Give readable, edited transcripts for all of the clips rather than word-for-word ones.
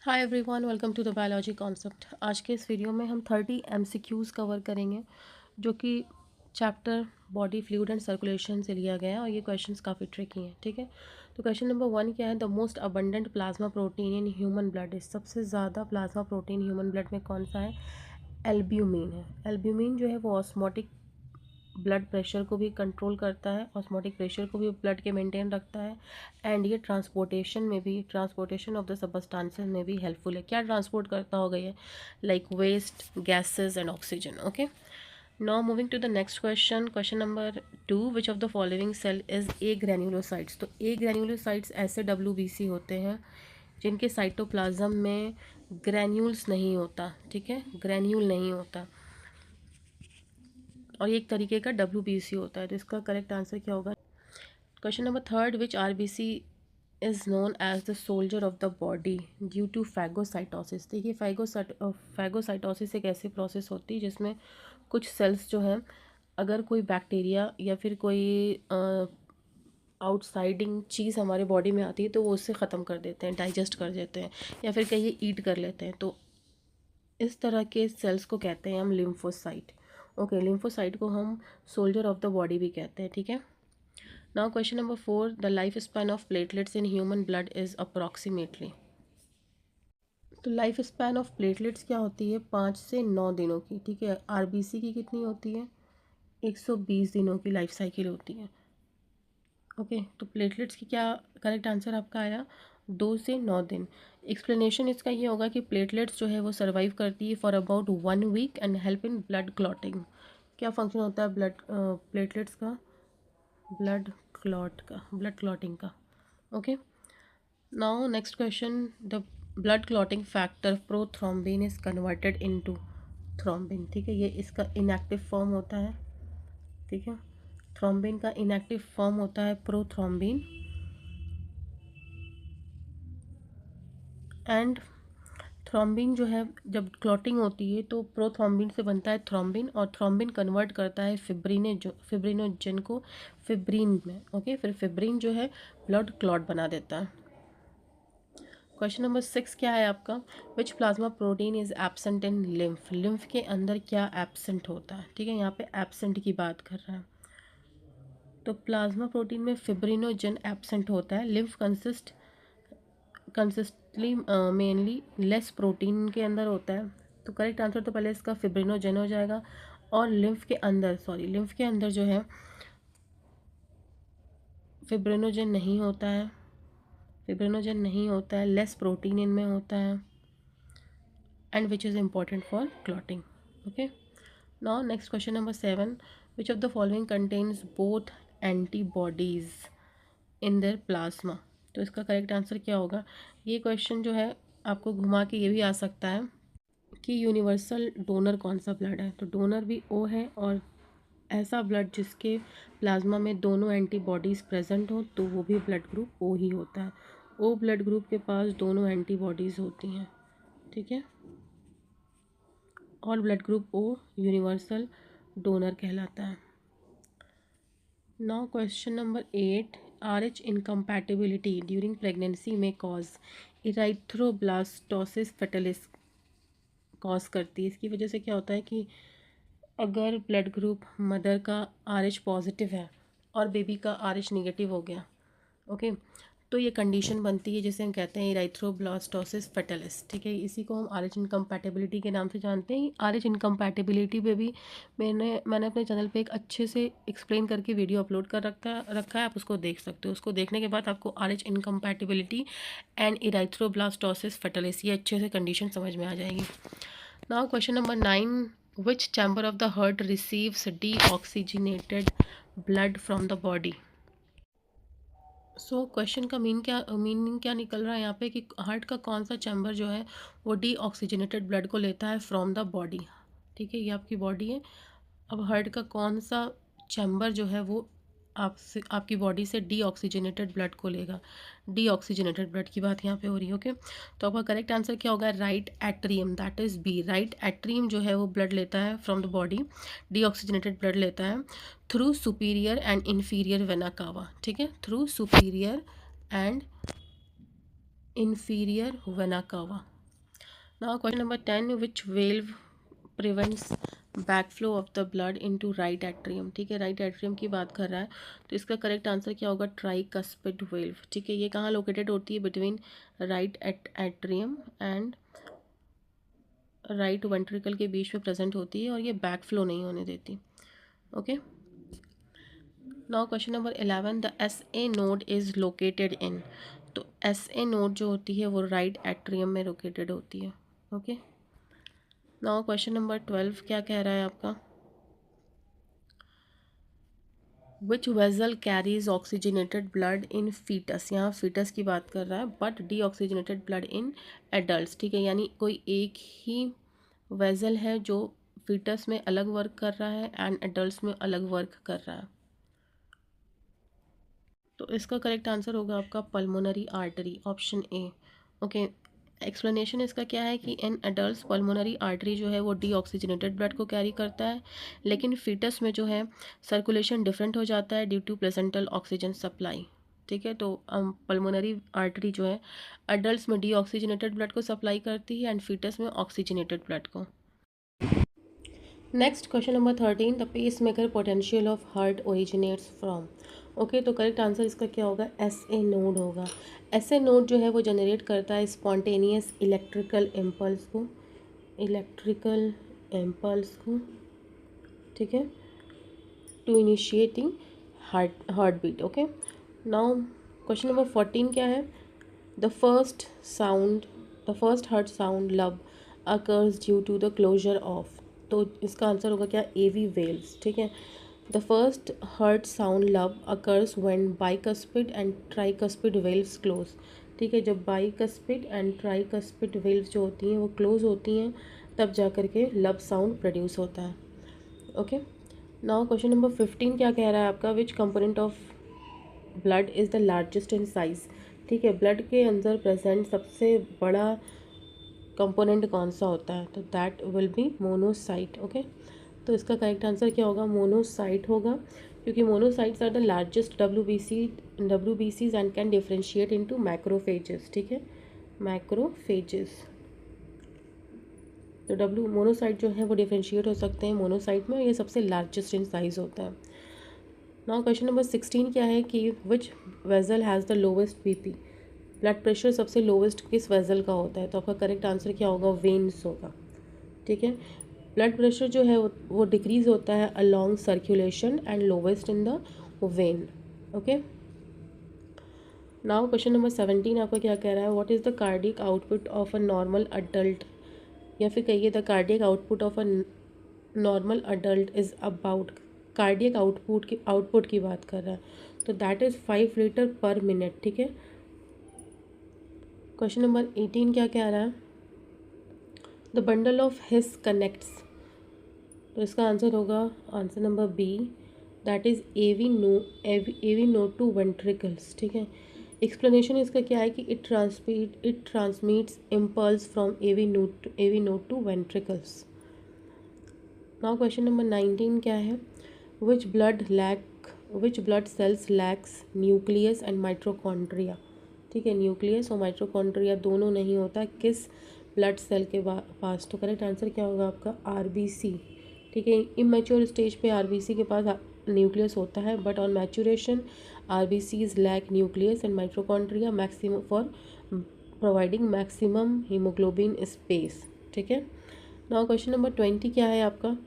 Hi everyone, welcome to the biology concept. आज के इस वीडियो में हम 30 एमसीक्यूज़ कवर करेंगे जो कि chapter body fluid and circulation से लिया गया है और ये क्वेश्चंस काफ़ी ट्रिकी हैं। ठीक है, तो क्वेश्चन नंबर 1 क्या है? The most abundant plasma protein in human blood is. सबसे ज़्यादा प्लाज्मा प्रोटीन ह्यूमन ब्लड में कौन सा है? एल्ब्यूमिन है। एल्ब्यूमिन जो है वो ऑस्मोटिक ब्लड प्रेशर को भी कंट्रोल करता है, ऑस्मोटिक प्रेशर को भी ब्लड के मेंटेन रखता है एंड ये ट्रांसपोर्टेशन ऑफ द सबस्टांसेस में भी हेल्पफुल है। क्या ट्रांसपोर्ट करता होगा ये? Like waste, gases and oxygen. Okay, now moving to the next question. Question number 2, which of the following cell is a granulocytes. तो ए ग्रेन्युलोसाइट्स ऐसे WBC होते हैं जिनके साइटोप्लाज्म में ग्रेन्यूल्स नहीं होता। ठीक है, ग्रेन्यूल नहीं होता और ये एक तरीके का WBC होता है। तो इसका करेक्ट आंसर क्या होगा? Question number 3, which RBC is known as the soldier of the body due to phagocytosis. देखिए, फैगोसाइटोसिस एक ऐसी प्रोसेस होती है जिसमें कुछ सेल्स जो है, अगर कोई बैक्टीरिया या फिर कोई आउटसाइडिंग चीज़ हमारे बॉडी में आती है तो वो उससे ख़त्म कर देते हैं, डाइजेस्ट कर देते हैं या फिर कहीं ईट कर लेते हैं। तो इस तरह के सेल्स को कहते हैं हम लिम्फोसाइट। ओके, लिम्फोसाइट को हम सोल्जर ऑफ द बॉडी भी कहते हैं। ठीक है, now question number 4, the life span of platelets in human blood is approximately. तो लाइफ स्पैन ऑफ प्लेटलेट्स क्या होती है? 5 से 9 दिनों की। ठीक है, RBC की कितनी होती है? 120 दिनों की लाइफ साइकिल होती है। ओके, तो प्लेटलेट्स की क्या करेक्ट आंसर आपका आया? 2 से 9 दिन। एक्सप्लेनेशन इसका ये होगा कि प्लेटलेट्स जो है वो सर्वाइव करती है for about 1 week and help in blood clotting. क्या फंक्शन होता है प्लेटलेट्स का? ब्लड क्लॉटिंग का। Okay, now next question, the blood clotting factor prothrombin is converted into thrombin. ठीक है, ये इसका इनएक्टिव फॉर्म होता है। ठीक है, थ्रोम्बिन का इनएक्टिव फॉर्म होता है प्रोथ्रोम्बिन एंड थ्रोम्बिन जो है जब क्लॉटिंग होती है तो प्रोथ्रोम्बिन से बनता है थ्रोम्बिन और थ्रोम्बिन कन्वर्ट करता है फिब्रिनोजन को फिब्रिन में। ओके, फिर फिब्रिन जो है ब्लड क्लॉट बना देता है। क्वेश्चन नंबर 6 क्या है आपका? Which plasma protein is absent in lymph. Lymph के अंदर क्या एब्सेंट होता है? ठीक है, यहाँ पे एब्सेंट की बात कर रहे हैं। तो प्लाज्मा प्रोटीन में फिब्रिनोजन एब्सेंट होता है। लिम्फ कंसिस्टली मेनली लेस प्रोटीन के अंदर होता है। तो करेक्ट आंसर तो पहले इसका फिब्रिनोजन हो जाएगा और लिम्फ के अंदर जो है फिब्रिनोजन नहीं होता है। लेस प्रोटीन इनमें होता है and which is important for clotting. Okay, now next question number 7, which of the following contains both antibodies in their plasma. तो इसका करेक्ट आंसर क्या होगा? ये क्वेश्चन जो है आपको घुमा के ये भी आ सकता है कि यूनिवर्सल डोनर कौन सा ब्लड है। तो डोनर भी O है और ऐसा ब्लड जिसके प्लाज्मा में दोनों एंटीबॉडीज़ प्रेजेंट हो तो वो भी ब्लड ग्रुप O ही होता है। O ब्लड ग्रुप के पास दोनों एंटीबॉडीज़ होती हैं। ठीक है, और blood group O universal donor कहलाता है। Now question number 8, RH incompatibility during pregnancy में कॉज इराइथ्रोब्लास्टोसिस फेटलिस कॉज करती है। इसकी वजह से क्या होता है कि अगर ब्लड ग्रुप मदर का RH पॉजिटिव है और बेबी का RH निगेटिव हो गया, ओके, तो ये कंडीशन बनती है जिसे हम कहते हैं इराइथ्रोब्लास्टोसिस फेटलिस। ठीक है, इसी को हम RH इनकम्पैटिबिलिटी के नाम से जानते हैं। RH इनकम्पैटिबिलिटी पे भी मैंने अपने चैनल पे एक अच्छे से एक्सप्लेन करके वीडियो अपलोड कर रखा है, आप उसको देख सकते हो। उसको देखने के बाद आपको RH इनकम्पैटिबिलिटी एंड इराइथ्रोब्लास्टोसिस फेटलिस ये अच्छे से कंडीशन समझ में आ जाएगी। Now question number 9, which chamber of the heart receives deoxygenated blood from the body। So question का मीनिंग क्या निकल रहा है यहाँ पे कि हार्ट का कौन सा चैम्बर जो है वो डीऑक्सीजनेटेड ब्लड को लेता है फ्रॉम द बॉडी। ठीक है, ये आपकी बॉडी है। अब हार्ट का कौन सा चैम्बर जो है वो आपकी बॉडी से डीऑक्सीजनेटेड ब्लड को लेगा। डीऑक्सीजनेटेड ब्लड की बात यहाँ पे हो रही है। ओके, तो आपका करेक्ट आंसर क्या होगा? Right atrium, that is B। Right atrium जो है वो ब्लड लेता है from the body, deoxygenated blood लेता है through superior and inferior vena cava. ठीक है, through superior and inferior vena cava. Now question number 10, which valve prevents backflow of the blood into right atrium. ठीक है, right atrium की बात कर रहा है, तो इसका करेक्ट आंसर क्या होगा? Tricuspid valve. ठीक है, ये कहाँ लोकेटेड होती है? Between right atrium and right ventricle के बीच में प्रेजेंट होती है, और ये बैकफ्लो नहीं होने देती। Okay, now question number 11, the S A node is located in. तो एस ए नोड जो होती है वो राइट एट्रियम में लोकेटेड होती है। ओके, नाउ क्वेश्चन नंबर 12 क्या कह रहा है आपका? Which vessel carries oxygenated blood in foetus. यहाँ फीटस की बात कर रहा है, but deoxygenated blood in adult. ठीक है, यानी कोई एक ही वेजल है जो फीटस में अलग वर्क कर रहा है एंड एडल्ट में अलग वर्क कर रहा है। तो इसका करेक्ट आंसर होगा आपका pulmonary artery, option A. Okay, explanation इसका क्या है कि इन एडल्ट पल्मोनरी आर्टरी जो है वो डीऑक्सीजनेटेड ब्लड को कैरी करता है, लेकिन फीटस में जो है सर्कुलेशन डिफरेंट हो जाता है due to placental oxygen supply. ठीक है, तो पल्मोनरी आर्टरी जो है एडल्ट में डीऑक्सीजनेटेड ब्लड को सप्लाई करती है एंड फीटस में ऑक्सीजनेटेड ब्लड को। Next question number 13, the pacemaker potential of heart originates from. Okay, तो करेक्ट आंसर इसका क्या होगा? एस ए नोड होगा। एस ए नोड जो है वो जनरेट करता है स्पॉन्टेनियस इलेक्ट्रिकल इम्पल्स को, ठीक है, to initiating heart beat. Okay, now question number 14 क्या है? The first heart sound lub occurs due to the closure of. तो इसका आंसर होगा क्या? AV valves. ठीक है, the first heart sound lub occurs when bicuspid and tricuspid valves close. ठीक है, जब बाइकस्पिड एंड ट्राइकस्पिड वेल्व्स जो होती हैं वो क्लोज होती हैं, तब जा कर के लब साउंड प्रोड्यूस होता है। ओके, नाउ क्वेश्चन नंबर 15 क्या कह रहा है आपका? विच component of blood is the largest in size. ठीक है, ब्लड के अंदर प्रेजेंट सबसे बड़ा कंपोनेंट कौन सा होता है? तो that will be monocyte. Okay, तो इसका करेक्ट आंसर क्या होगा? मोनोसाइट होगा, क्योंकि मोनोसाइट्स आर द लार्जेस्ट डब्ल्यूबीसीज and can differentiate into macrophages. ठीक है, मैक्रोफेजेस। तो मोनोसाइट जो है वो डिफरेंशिएट हो सकते हैं मोनोसाइट में, और ये सबसे लार्जेस्ट इन साइज होता है। नाउ क्वेश्चन नंबर 16 क्या है कि which vessel has the lowest BP. Blood pressure सबसे लोवेस्ट किस वेजल का होता है? तो आपका करेक्ट आंसर क्या होगा? वेन्स होगा। ठीक है, ब्लड प्रेशर जो है वो डिक्रीज होता है along circulation and lowest in the when. Okay, now question number 17 आपका क्या कह रहा है? What is the cardiac output of a normal adult, या फिर कहिए the cardiac output of a normal adult is about. Cardiac output की बात कर रहा है, तो दैट इज़ 5 लीटर पर मिनट। ठीक है, क्वेश्चन नंबर 18 क्या कह रहा है? The bundle of his connects. तो इसका आंसर होगा answer number B, that is AV node to ventricles. ठीक है, एक्सप्लेनेशन इसका क्या है कि it transmits impulse from AV node to ventricles. Now question number 19 क्या है? Which blood cells lack nucleus and mitochondria. ठीक है, न्यूक्लियस और माइट्रोकॉन्ड्रिया दोनों नहीं होता किस ब्लड सेल के पास? तो करेक्ट आंसर क्या होगा आपका? आरबीसी। ठीक है, इमेच्योर स्टेज पे आरबीसी के पास न्यूक्लियस होता है, but on maturation RBCs lack nucleus and mitochondria maximum for providing maximum haemoglobin space. ठीक है, नाउ क्वेश्चन नंबर 20 क्या है आपका?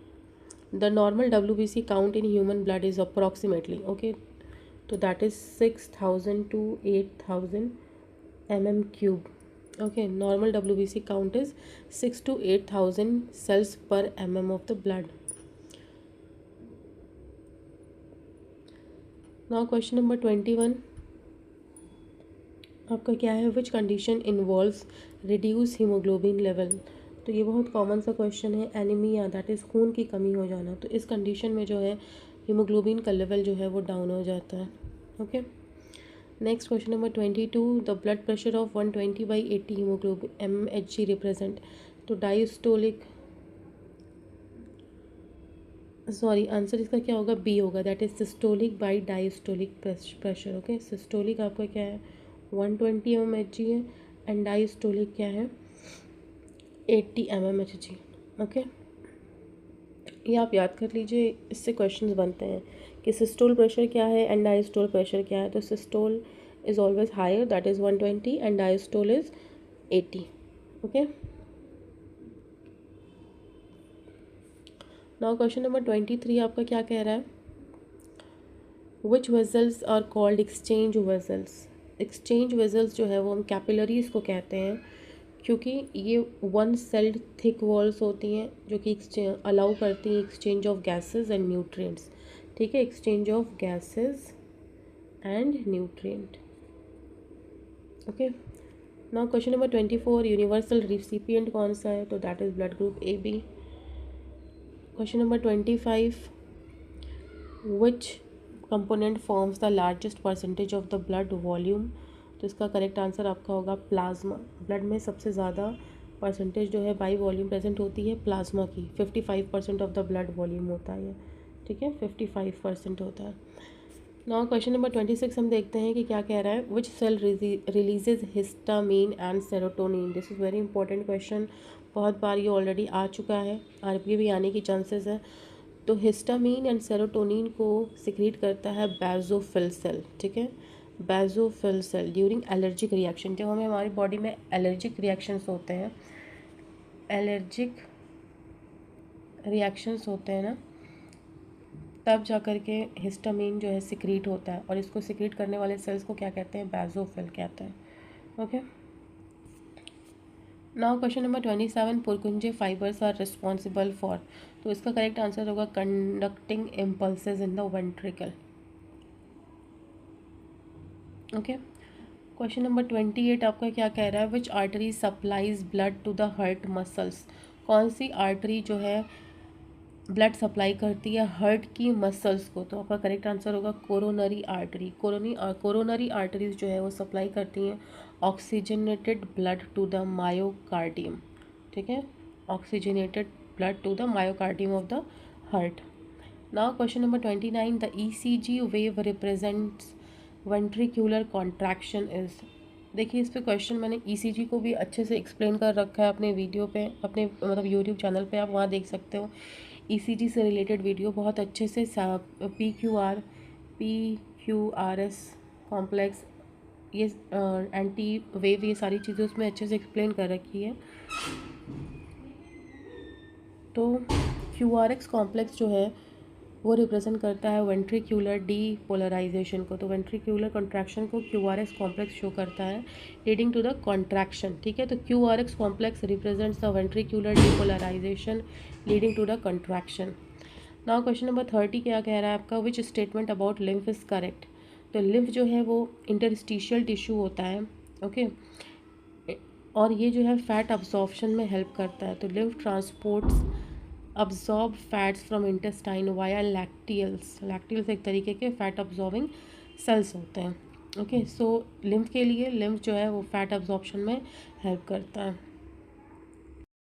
The normal WBC count in human blood is approximately. Okay, तो that is 6000 to 8000 mm³। Okay, normal WBC count is 6 to 8000 cells per mm of the blood. Now question number 21 आपका क्या है? Which condition involves reduce haemoglobin level. तो ये बहुत common सा question है, anaemia, that is खून की कमी हो जाना। तो इस कंडीशन में जो है हीमोग्लोबिन का लेवल जो है वो डाउन हो जाता है। Okay, next question number 22, the blood pressure of 120/80 haemoglobin MHg represent. तो आंसर इसका क्या होगा? बी होगा, that is systolic by diastolic pressure. Okay, systolic आपका क्या है? 120 mmHg है, एंड डायस्टोलिक क्या है? 80 mmHg। ओके, ये आप याद कर लीजिए, इससे क्वेश्चंस बनते हैं कि सिस्टोल प्रेशर क्या है एंड डायस्टोल प्रेशर क्या है। तो systole is always higher, that is 120, and diastole is 80। Okay, now question number 23 आपका क्या कह रहा है, which vessels are called exchange vessels. Exchange vessels जो है वो हम कैपिलरीज को कहते हैं, क्योंकि ये वन सेल्ड थिक वॉल्स होती हैं जो कि अलाउ करती हैं exchange of gases and nutrients. ठीक है, exchange of gases and nutrient. Okay, now question number 24, universal recipient कौन सा है, तो that is blood group A B. Question number 25, which component forms the largest percentage of the blood volume. तो इसका correct answer आपका होगा plasma. Blood में सबसे ज़्यादा परसेंटेज जो है बाई वॉल्यूम प्रेजेंट होती है प्लाज्मा की, 55% ऑफ द ब्लड वॉल्यूम होता है। ठीक है, 55% होता है। नाउ क्वेश्चन नंबर 26 हम देखते हैं कि क्या कह रहा है, which cell releases histamine and serotonin. This is very important question, बहुत बार ये ऑलरेडी आ चुका है, आगे भी आने की चांसेस है। तो हिस्टामीन एंड सेरोटोनिन को सिक्रीट करता है बेसोफिल सेल। ठीक है, basophil cell during allergic reaction. जब हमें हमारी बॉडी में एलर्जिक रिएक्शंस होते हैं, एलर्जिक रिएक्शंस होते हैं ना, तब जा कर के हिस्टामीन जो है सिक्रीट होता है, और इसको सिक्रीट करने वाले सेल्स को क्या कहते हैं, बेसोफिल कहते हैं। Okay, now question number 27, Purkinje fibres are responsible for. तो इसका करेक्ट आंसर होगा conducting impulses in the ventricle. Okay, question number 28 आपका क्या कह रहा है, which artery supplies blood to the heart muscles. कौन सी आर्टरी जो है ब्लड सप्लाई करती है हार्ट की मसल्स को। तो आपका करेक्ट आंसर होगा कोरोनरी आर्टरी। कोरोनरी आर्टरीज जो है वो सप्लाई करती हैं oxygenated blood to the myocardium. ठीक है, oxygenated blood to the myocardium of the heart. Now question number 29, the ECG wave represents ventricular contraction is. देखिए, इस पे क्वेश्चन मैंने ECG को भी अच्छे से एक्सप्लेन कर रखा है अपने वीडियो पे, अपने मतलब यूट्यूब चैनल पे, आप वहाँ देख सकते हो। ECG से रिलेटेड वीडियो बहुत अच्छे से PQRS कॉम्प्लेक्स, ये एंटी वेव, ये सारी चीज़ें उसमें अच्छे से एक्सप्लेन कर रखी है। तो QRX कॉम्प्लेक्स जो है वो रिप्रेजेंट करता है वेंट्रिकुलर डीपोलराइजेशन को। तो वेंट्रिकुलर कॉन्ट्रैक्शन को QRX कॉम्प्लेक्स शो करता है, लीडिंग टू द कॉन्ट्रैक्शन। ठीक है, तो QRX complex represents the ventricular depolarization leading to the contraction. Now question number 30 क्या कह रहा है आपका, which statement about lymph is correct. तो लिम्फ जो है वो इंटरस्टिशियल टिश्यू होता है। ओके, और ये जो है फैट अब्जॉर्प्शन में हेल्प करता है। तो lymph transports absorb fats from intestine via lacteals. Lacteals एक तरीके के फैट अब्जॉर्बिंग सेल्स होते हैं। ओके, सो लिम्फ के लिए लिम्फ जो है वो फैट अब्जॉर्प्शन में हेल्प करता है।